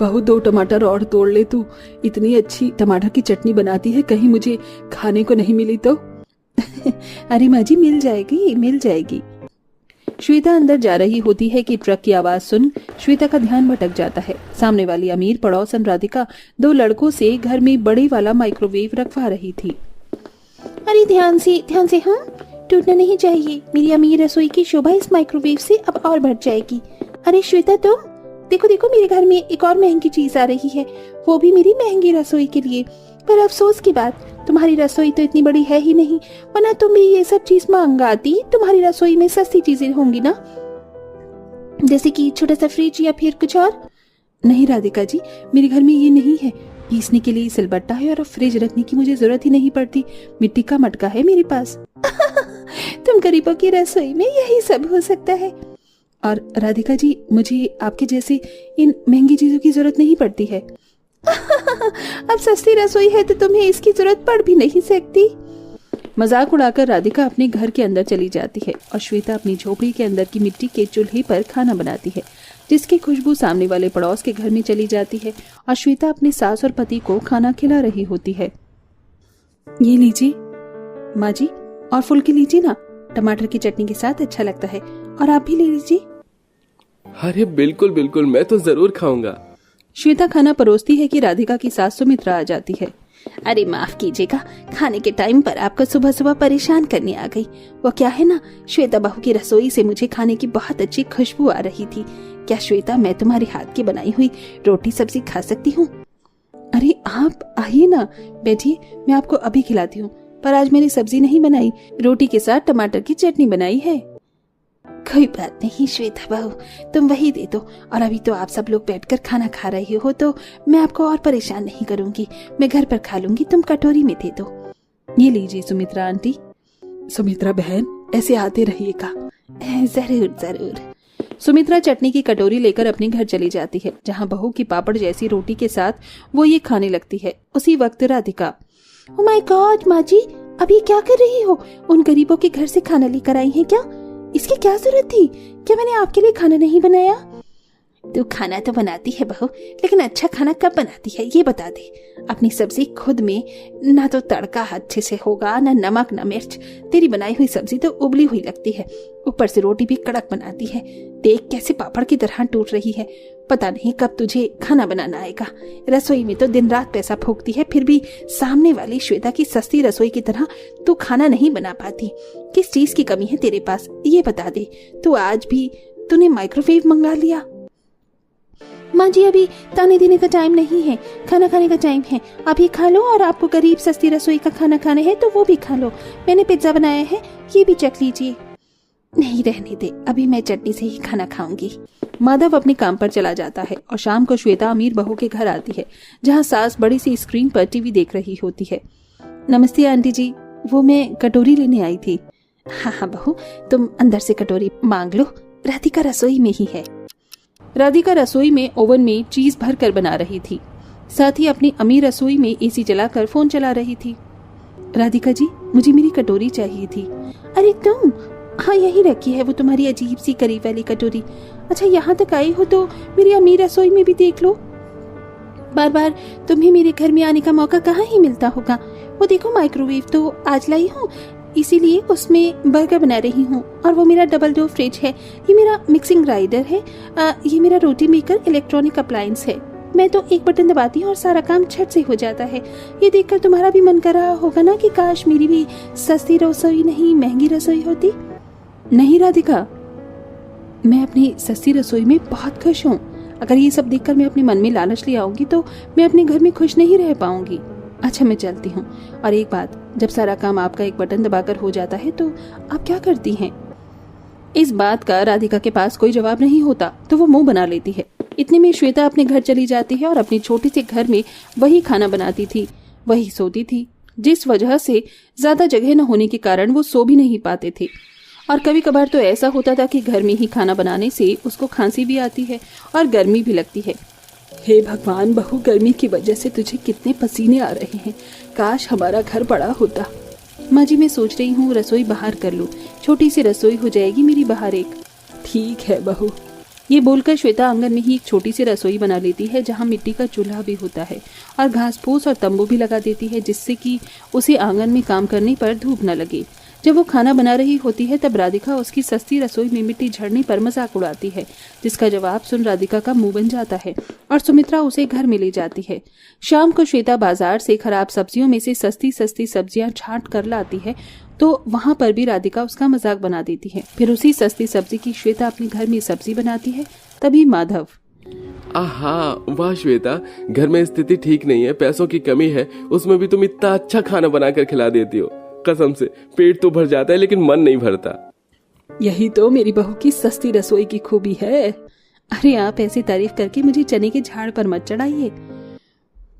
बहू 2 टमाटर और तोड़ ले तू। इतनी अच्छी टमाटर की चटनी बनाती है, कहीं मुझे खाने को नहीं मिली तो। अरे माँ जी, मिल जाएगी मिल जाएगी। श्वेता अंदर जा रही होती है कि ट्रक की आवाज सुन श्वेता का ध्यान भटक जाता है। सामने वाली अमीर पड़ोसन राधिका 2 लड़कों से घर में बड़े वाला माइक्रोवेव रखवा रही थी। अरे ध्यान से हाँ, टूटना नहीं चाहिए। मेरी अमीर रसोई की शोभा इस माइक्रोवेव से अब और बढ़ जाएगी। अरे श्वेता, तुम देखो देखो, मेरे घर में एक और महंगी चीज आ रही है, वो भी मेरी महंगी रसोई के लिए। पर अफसोस की बात, तुम्हारी रसोई तो इतनी बड़ी है ही नहीं, वरना तुम भी ये सब चीज मंगाती। तुम्हारी रसोई में सस्ती चीजें होंगी ना, जैसे कि छोटा सा फ्रिज या फिर कुछ और। नहीं राधिका जी, मेरे घर में ये नहीं है। पीसने के लिए सिलबट्टा है और फ्रिज रखने की मुझे जरूरत ही नहीं पड़ती। मिट्टी का मटका है मेरे पास। तुम गरीबों की रसोई में यही सब हो सकता है। और राधिका जी, मुझे आपके जैसे इन महंगी चीजों की जरूरत नहीं पड़ती है। अब सस्ती रसोई है तो तुम्हें इसकी जरूरत पड़ भी नहीं सकती। मजाक उड़ाकर राधिका अपने घर के अंदर चली जाती है और श्वेता अपनी झोपड़ी के अंदर की मिट्टी के चूल्हे पर खाना बनाती है, जिसकी खुशबू सामने वाले पड़ोस के घर में चली जाती है और श्वेता अपनी सास और पति को खाना खिला रही होती है। ये लीजिए माँ जी, और फुल्की लीजिए ना, टमाटर की चटनी के साथ अच्छा लगता है। और आप भी ले लीजिए। अरे बिल्कुल बिल्कुल, मैं तो जरूर खाऊंगा। श्वेता खाना परोसती है कि राधिका की सास सुमित्रा आ जाती है। अरे माफ कीजिएगा, खाने के टाइम पर आपको सुबह सुबह परेशान करने आ गई। वो क्या है ना, श्वेता बहू की रसोई से मुझे खाने की बहुत अच्छी खुशबू आ रही थी। क्या श्वेता, मैं तुम्हारे हाथ की बनाई हुई रोटी सब्जी खा सकती हूँ? अरे आप आइए ना, बैठिए, मैं आपको अभी खिलाती हूँ। पर आज मैंने सब्जी नहीं बनाई, रोटी के साथ टमाटर की चटनी बनाई है। कोई बात नहीं श्वेता बहू, तुम वही दे दो। और अभी तो आप सब लोग बैठकर खाना खा रहे हो, तो मैं आपको और परेशान नहीं करूंगी। मैं घर पर खा लूंगी, तुम कटोरी में दे दो। ये लीजिए सुमित्रा आंटी। सुमित्रा बहन, ऐसे आते रहिएगा। जरूर जरूर। सुमित्रा चटनी की कटोरी लेकर अपने घर चली जाती है, जहाँ बहू की पापड़ जैसी रोटी के साथ वो ये खाने लगती है। उसी वक्त राधिका, ओह माय गॉड माँ जी, अभी क्या कर रही हो? उन गरीबों के घर से खाना लेकर आई हैं क्या? इसकी क्या जरूरत थी? क्या मैंने आपके लिए खाना नहीं बनाया? तू खाना तो बनाती है बहू, लेकिन अच्छा खाना कब बनाती है ये बता दे। अपनी सब्जी खुद में ना तो तड़का अच्छे से होगा, ना नमक ना मिर्च। तेरी बनाई हुई सब्जी तो उबली हुई लगती है, ऊपर से रोटी भी कड़क बनाती है। देख कैसे पापड़ की तरह टूट रही है। पता नहीं कब तुझे खाना बनाना आएगा। रसोई में तो दिन रात पैसा फूकती है, फिर भी सामने वाली श्वेता की सस्ती रसोई की तरह तू खाना नहीं बना पाती। किस चीज की कमी है तेरे पास ये बता दे। तू आज भी तूने माइक्रोवेव मंगा लिया? माँ जी, अभी ताने देने का टाइम नहीं है, खाना खाने का टाइम है। आप ये खा लो, और आपको गरीब सस्ती रसोई का खाना खाना है तो वो भी खा लो। मैंने पिज्जा बनाया है, ये भी चख लीजिए। नहीं, रहने दे, अभी मैं चटनी से ही खाना खाऊंगी। माधव अपने काम पर चला जाता है और शाम को श्वेता अमीर बहू के घर आती है, जहाँ सास बड़ी सी स्क्रीन पर टीवी देख रही होती है। नमस्ते आंटी जी, वो मैं कटोरी लेने आई थी। हाँ हाँ बहू, तुम अंदर से कटोरी मांग लो, राधिका रसोई में ही है। राधिका रसोई में ओवन में चीज भर कर बना रही थी, साथ ही अपनी अमीर रसोई में एसी चलाकर फोन चला रही थी। राधिका जी, मुझे मेरी कटोरी चाहिए थी। अरे तुम, हाँ यही रखी है वो तुम्हारी अजीब सी करीब वाली कटोरी। अच्छा, यहाँ तक आई हो तो मेरी अमीर रसोई में भी देख लो। बार बार तुम्हें मेरे घर में आने का मौका कहाँ ही मिलता होगा। वो देखो, माइक्रोवेव तो आज लाई हूँ, इसीलिए उसमें बर्गर बना रही हूँ। और वो मेरा डबल डोर फ्रिज है, ये मेरा मिक्सिंग ग्राइंडर है, ये मेरा रोटी मेकर इलेक्ट्रॉनिक अप्लायंस है। मैं तो एक बटन दबाती हूँ और सारा काम झट से हो जाता है। ये देखकर तुम्हारा भी मन कर रहा होगा ना कि काश मेरी भी सस्ती रसोई नहीं महंगी रसोई होती। नहीं राधिका, मैं अपनी सस्ती रसोई में बहुत खुश हूँ। अगर ये सब देखकर मैं अपने मन में लालच ले आऊंगी तो मैं अपने घर में खुश नहीं रह पाऊंगी। अच्छा, मैं चलती हूँ। और एक बात, जब सारा काम आपका एक बटन दबाकर हो जाता है तो आप क्या करती हैं? इस बात का राधिका के पास कोई जवाब नहीं होता, तो वो मुंह बना लेती है। इतने में श्वेता अपने घर चली जाती है और अपने छोटे से घर में वही खाना बनाती थी, वही सोती थी, जिस वजह से ज्यादा जगह न होने के कारण वो सो भी नहीं पाते थे। और कभी कभार तो ऐसा होता था कि घर में ही खाना बनाने से उसको खांसी भी आती है और गर्मी भी लगती है। हे भगवान, बहू गर्मी की वजह से तुझे कितने पसीने आ रहे हैं। काश हमारा घर बड़ा होता। माँ जी, मैं सोच रही हूँ रसोई बाहर कर लूँ, छोटी सी रसोई हो जाएगी मेरी बाहर एक। ठीक है बहू। ये बोलकर श्वेता आंगन में ही एक छोटी सी रसोई बना लेती है जहाँ मिट्टी का चूल्हा भी होता है और घास फूस और तंबू भी लगा देती है, जिससे कि उसे आंगन में काम करने पर धूप न लगे। जब वो खाना बना रही होती है तब राधिका उसकी सस्ती रसोई में मिट्टी झड़ने पर मजाक उड़ाती है, जिसका जवाब सुन राधिका का मुंह बन जाता है और सुमित्रा उसे घर में ले जाती है। शाम को श्वेता बाजार से खराब सब्जियों में से सस्ती सस्ती सब्जियां छांट कर लाती है, तो वहां पर भी राधिका उसका मजाक बना देती है। फिर उसी सस्ती सब्जी की श्वेता अपने घर में सब्जी बनाती है। तभी माधव, आहा वाह श्वेता, घर में स्थिति ठीक नहीं है, पैसों की कमी है, उसमें भी तुम इतना अच्छा खाना बनाकर खिला देती हो। कसम से पेट तो भर जाता है लेकिन मन नहीं भरता। यही तो मेरी बहू की सस्ती रसोई की खूबी है। अरे आप ऐसी तारीफ करके मुझे चने के झाड़ पर मत चढ़ाइए।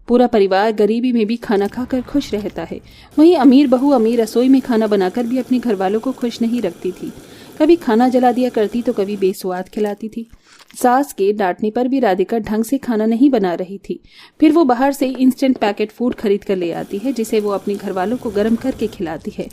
पूरा परिवार गरीबी में भी खाना खाकर खुश रहता है। वहीं अमीर बहू अमीर रसोई में खाना बनाकर भी अपने घर वालों को खुश नहीं रखती थी। कभी खाना जला दिया करती तो कभी बेस्वाद खिलाती थी। सास के डांटने पर भी राधिका ढंग से खाना नहीं बना रही थी। फिर वो बाहर से इंस्टेंट पैकेट फूड खरीद कर ले आती है, जिसे वो अपने घर वालों को गर्म करके खिलाती है।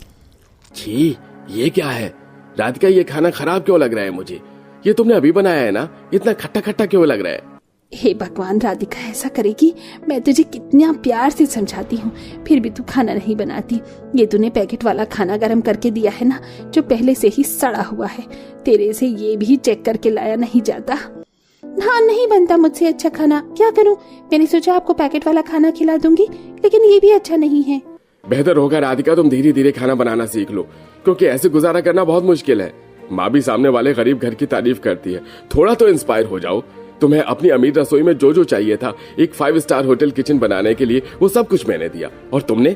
छी, ये क्या है राधिका, ये खाना खराब क्यों लग रहा है मुझे? ये तुमने अभी बनाया है ना, इतना खट्टा खट्टा क्यों लग रहा है? हे भगवान, राधिका ऐसा करेगी? मैं तुझे कितना प्यार से समझाती हूँ, फिर भी तू खाना नहीं बनाती। ये तूने पैकेट वाला खाना गरम करके दिया है ना, जो पहले से ही सड़ा हुआ है। तेरे से ये भी चेक करके लाया नहीं जाता। हाँ, नहीं बनता मुझसे अच्छा खाना, क्या करूँ? मैंने सोचा आपको पैकेट वाला खाना खिला दूंगी, लेकिन ये भी अच्छा नहीं है। बेहतर होगा राधिका तुम धीरे धीरे खाना बनाना सीख लो, क्योंकि ऐसे गुजारा करना बहुत मुश्किल है। माँ भी सामने वाले गरीब घर की तारीफ करती है, थोड़ा तो इंस्पायर हो जाओ। तुम्हें अपनी अमीर रसोई में जो जो चाहिए था, एक 5 स्टार होटल किचन बनाने के लिए, वो सब कुछ मैंने दिया। और तुमने,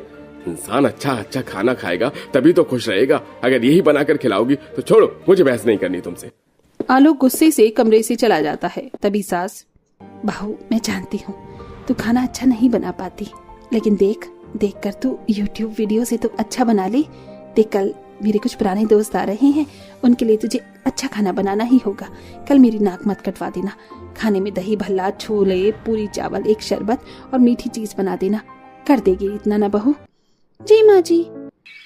इंसान अच्छा अच्छा खाना खाएगा तभी तो खुश रहेगा। अगर यही बनाकर खिलाओगी तो छोड़ो, मुझे बहस नहीं करनी तुमसे। आलोक गुस्से से कमरे से चला जाता है। तभी सास, बहू मैं जानती हूँ तू खाना अच्छा नहीं बना पाती, लेकिन देख कर तू YouTube वीडियो से तो अच्छा बना ले। देख, कल मेरे कुछ पुराने दोस्त आ रहे हैं, उनके लिए तुझे अच्छा खाना बनाना ही होगा। कल मेरी नाक मत कटवा देना। खाने में दही भल्ला, छोले, पूरी चावल, एक शरबत और मीठी चीज बना देना। कर देगी इतना ना बहू? जी माँ जी।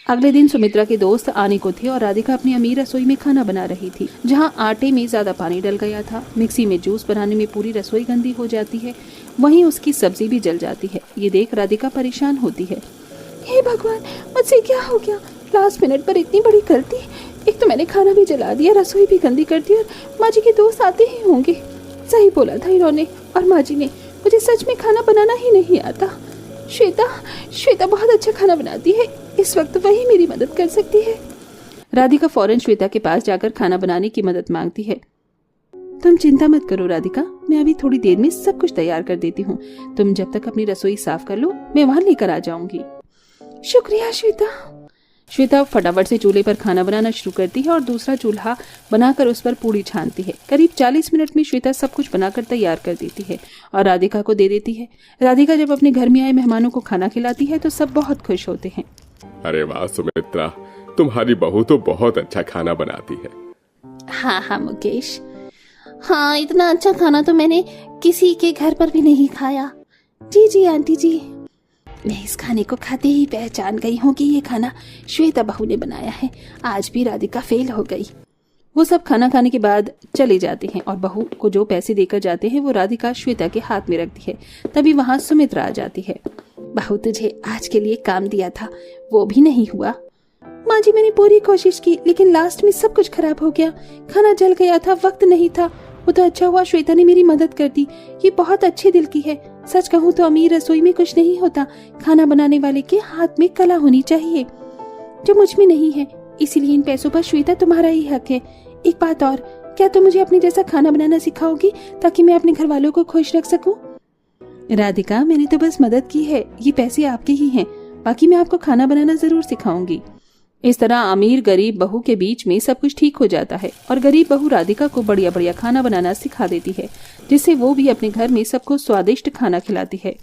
अगले दिन सुमित्रा के दोस्त आने को थे और राधिका अपनी अमीर रसोई में खाना बना रही थी, जहाँ आटे में ज्यादा पानी डल गया था। मिक्सी में जूस बनाने में पूरी रसोई गंदी हो जाती है, वहीं उसकी सब्जी भी जल जाती है। ये देख राधिका परेशान होती है। हे भगवान, मुझसे क्या हो गया? लास्ट मिनट पर इतनी बड़ी गलती। एक तो मैंने खाना भी जला दिया, रसोई भी गंदी कर दी, और माँ जी के दोस्त आते ही होंगे। सही बोला था इन्होंने और माँ जी ने, मुझे सच में खाना बनाना ही नहीं आता। श्वेता बहुत अच्छा खाना बनाती है, इस वक्त वही मेरी मदद कर सकती है। राधिका फौरन श्वेता के पास जाकर खाना बनाने की मदद मांगती है। तुम चिंता मत करो राधिका, मैं अभी थोड़ी देर में सब कुछ तैयार कर देती हूँ। तुम जब तक अपनी रसोई साफ कर लो, मैं वहां लेकर आ जाऊंगी। शुक्रिया श्वेता। श्वेता फटाफट से चूल्हे पर खाना बनाना शुरू करती है और दूसरा चूल्हा बनाकर उस पर पूड़ी छानती है। करीब 40 मिनट में श्वेता सब कुछ बनाकर तैयार कर देती है और राधिका को दे देती है। राधिका जब अपने घर में आए मेहमानों को खाना खिलाती है तो सब बहुत खुश होते हैं। अरे वाह सुमित्रा, तुम्हारी बहू तो बहुत अच्छा खाना बनाती है। हाँ मुकेश, हाँ, इतना अच्छा खाना तो मैंने किसी के घर पर भी नहीं खाया। जी आंटी जी, मैं इस खाने को खाते ही पहचान गई हूँ कि ये खाना श्वेता बहू ने बनाया है। आज भी राधिका फेल हो गई। वो सब खाना खाने के बाद चले जाते हैं और बहू को जो पैसे देकर जाते हैं वो राधिका श्वेता के हाथ में रखती है। तभी वहाँ सुमित्रा आ जाती है। बहू, तुझे आज के लिए काम दिया था, वो भी नहीं हुआ। माँ जी, मैंने पूरी कोशिश की, लेकिन लास्ट में सब कुछ खराब हो गया। खाना जल गया था, वक्त नहीं था। वो तो अच्छा हुआ श्वेता ने मेरी मदद कर दी। ये बहुत अच्छे दिल की है। सच कहूँ तो अमीर रसोई में कुछ नहीं होता, खाना बनाने वाले के हाथ में कला होनी चाहिए, जो मुझ में नहीं है। इसीलिए इन पैसों पर श्वेता तुम्हारा ही हक है। एक बात और, क्या तुम मुझे अपने जैसा खाना बनाना सिखाओगी ताकि मैं अपने घर वालों को खुश रख सकूं? राधिका, मैंने तो बस मदद की है, ये पैसे आपके ही हैं। बाकी मैं आपको खाना बनाना जरूर सिखाऊंगी। इस तरह अमीर गरीब बहू के बीच में सब कुछ ठीक हो जाता है और गरीब बहू राधिका को बढ़िया बढ़िया खाना बनाना सिखा देती है, जिससे वो भी अपने घर में सबको स्वादिष्ट खाना खिलाती है।